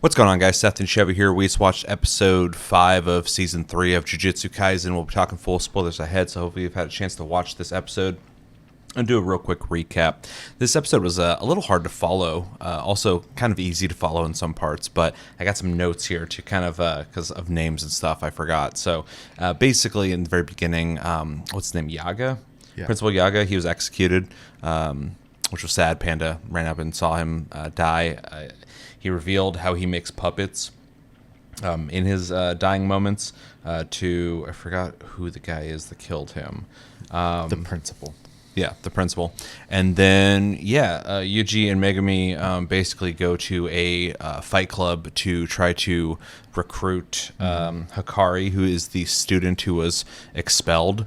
What's going on, guys? Seth and Chevy here. We just watched episode 5 of season 3 of Jujutsu Kaisen. We'll be talking full spoilers ahead, so hopefully you've had a chance to watch this episode and do a real quick recap. This episode was a little hard to follow, also kind of easy to follow in some parts, but I got some notes here to kind of, because of names and stuff, I forgot. So basically, in the very beginning, what's his name? Yaga? Yeah. Principal Yaga, he was executed, which was sad. Panda ran up and saw him die. He revealed how he makes puppets in his dying moments to, I forgot who the guy is that killed him. The principal. Yeah, the principal. And then, Yuji and Megumi basically go to a fight club to try to recruit Hikari, who is the student who was expelled.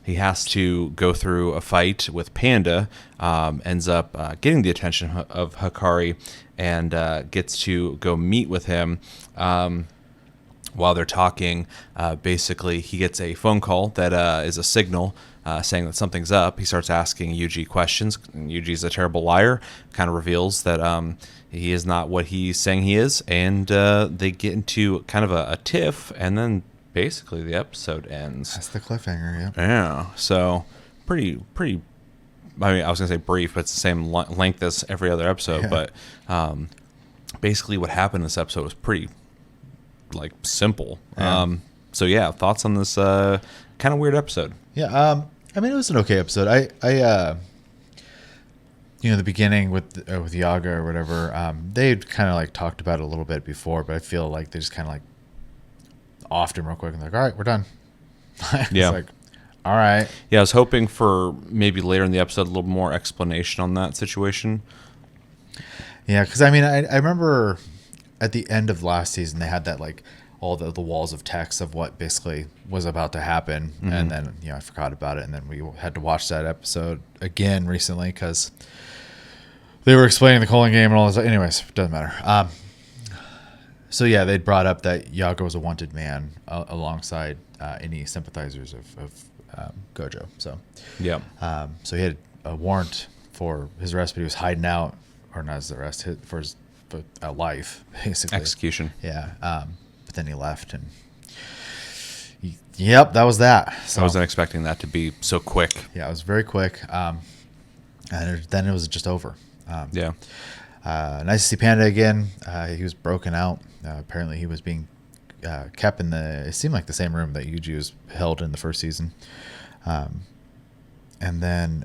He has to go through a fight with Panda, ends up getting the attention of Hikari, and gets to go meet with him. While they're talking, basically he gets a phone call that is a signal saying that something's up. He starts asking Yuji questions. Yuji's a terrible liar, kind of reveals that he is not what he's saying he is, and they get into kind of a tiff, and then basically the episode ends. That's the cliffhanger, yeah. Yeah, so pretty. I mean, I was gonna say brief, but it's the same length as every other episode. Yeah. But basically, what happened in this episode was pretty simple. Yeah. So yeah, thoughts on this kind of weird episode? Yeah, I mean, it was an okay episode. I the beginning with Yaga or whatever, they'd kind of talked about it a little bit before, but I feel like they just kind of offed him real quick and all right, we're done. Yeah. All right. Yeah, I was hoping for maybe later in the episode a little more explanation on that situation. Yeah, because I mean, I remember at the end of last season they had that all the walls of text of what basically was about to happen, and then I forgot about it, and then we had to watch that episode again recently because they were explaining the calling game and all this. Anyways, it doesn't matter. So yeah, they'd brought up that Yaga was a wanted man alongside any sympathizers of Gojo. So yeah, so he had a warrant for his arrest, but he was hiding out, or not his arrest, for his life, basically execution. Yeah, but then he left, and yep, that was that. So I wasn't expecting that to be so quick. Yeah, it was very quick, and then it was just over. Yeah. Nice to see Panda again. He was broken out. Apparently, he was being kept in it seemed like the same room that Yuji was held in the first season. And then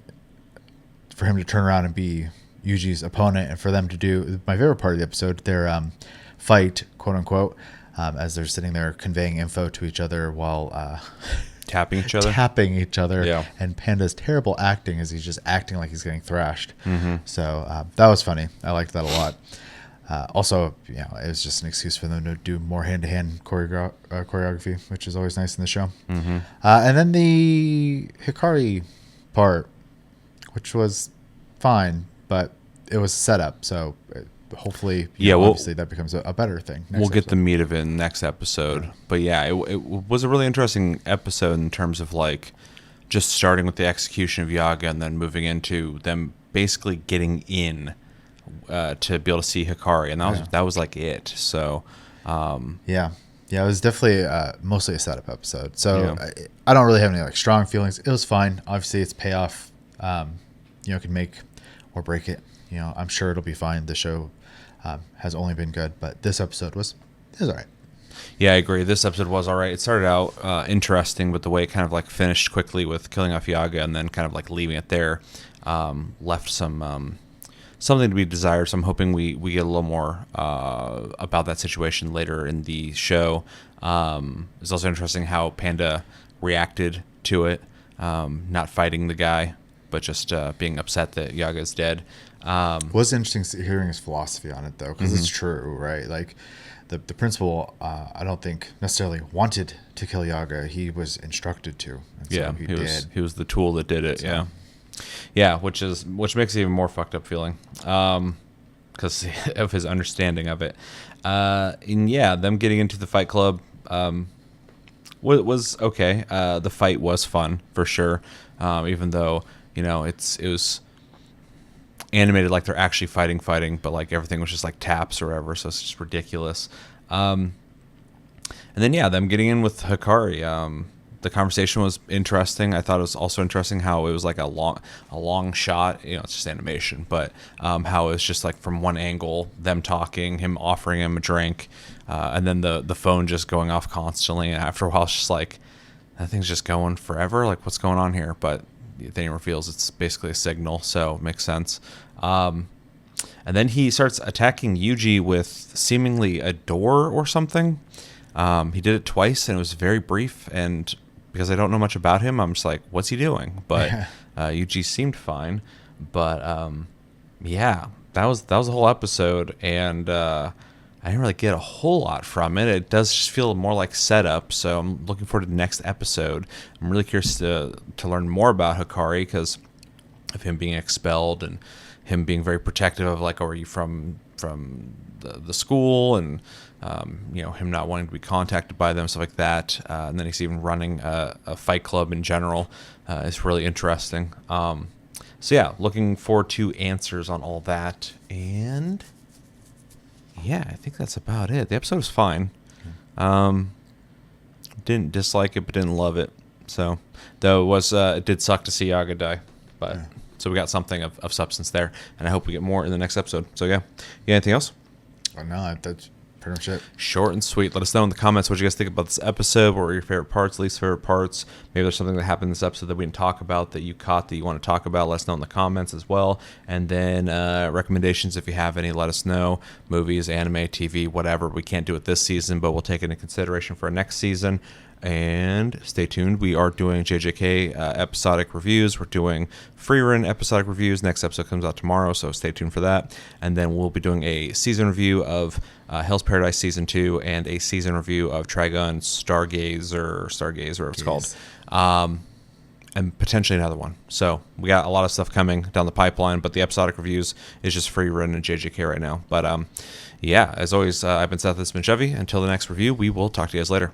for him to turn around and be Yuji's opponent, and for them to do my favorite part of the episode, their fight, quote unquote, as they're sitting there conveying info to each other while tapping each other. Yeah. And Panda's terrible acting as he's just acting like he's getting thrashed. So that was funny. I liked that a lot. Also, it was just an excuse for them to do more hand-to-hand choreography, which is always nice in the show. And then the Hikari part, which was fine, but it was set up. So hopefully, obviously that becomes a better thing. We'll get the meat of it in the next episode. Yeah. But yeah, it was a really interesting episode in terms of just starting with the execution of Yaga and then moving into them basically getting in to be able to see Hikari, and that was it. So it was definitely mostly a setup episode. So I don't really have any strong feelings. It was fine. Obviously, its payoff can make or break it. I'm sure it'll be fine. The show has only been good, but this episode was all right. Yeah, I agree. This episode was all right. It started out interesting, but the way it kind of finished quickly with killing off Yaga and then kind of leaving it there left some something to be desired. So I'm hoping we get a little more about that situation later in the show. It's also interesting how Panda reacted to it, not fighting the guy, but just being upset that Yaga is dead. It was interesting hearing his philosophy on it, though, because it's true, right? The principal, I don't think necessarily wanted to kill Yaga. He was instructed to. And so he was the tool that did it. So. Yeah, which makes it even more fucked up feeling, because of his understanding of it. And them getting into the fight club was okay. The fight was fun for sure, even though it was animated like they're actually fighting, but like everything was just like taps or whatever, so it's just ridiculous. And then them getting in with Hikari. The conversation was interesting. I thought it was also interesting how it was like a long shot. It's just animation, but how it was just like from one angle, them talking, him offering him a drink, and then the phone just going off constantly. And after a while, it's just like that thing's just going forever. Like, what's going on here? But then he reveals it's basically a signal, so it makes sense. And then he starts attacking Yuji with seemingly a door or something. He did it twice, and it was very brief. And because I don't know much about him, I'm just like, what's he doing? But Yuji seemed fine. But that was the whole episode, and I didn't really get a whole lot from it. It does just feel more like setup, so I'm looking forward to the next episode. I'm really curious to learn more about Hikari because of him being expelled and him being very protective of like, are you from the school, and him not wanting to be contacted by them, stuff like that. And then he's even running a fight club in general. It's really interesting. Looking forward to answers on all that. And I think that's about it. The episode was fine. Didn't dislike it, but didn't love it. So, though it did suck to see Yaga die, but. Yeah. So we got something of substance there, and I hope we get more in the next episode. So you got anything else? No, that's pretty much it. Short and sweet. Let us know in the comments what you guys think about this episode. What were your favorite parts, least favorite parts? Maybe there's something that happened in this episode that we didn't talk about that you caught that you want to talk about. Let us know in the comments as well. And then recommendations, if you have any, let us know. Movies, anime, TV, whatever. We can't do it this season, but we'll take it into consideration for our next season. And stay tuned. We are doing JJK episodic reviews. We're doing free run episodic reviews. Next episode comes out tomorrow, so stay tuned for that. And then we'll be doing a season review of Hell's Paradise Season 2 and a season review of Trigun Stargaze, whatever it's called. And potentially another one. So we got a lot of stuff coming down the pipeline, but the episodic reviews is just free run in JJK right now. But as always, I've been Seth, this has been Chevy. Until the next review, we will talk to you guys later.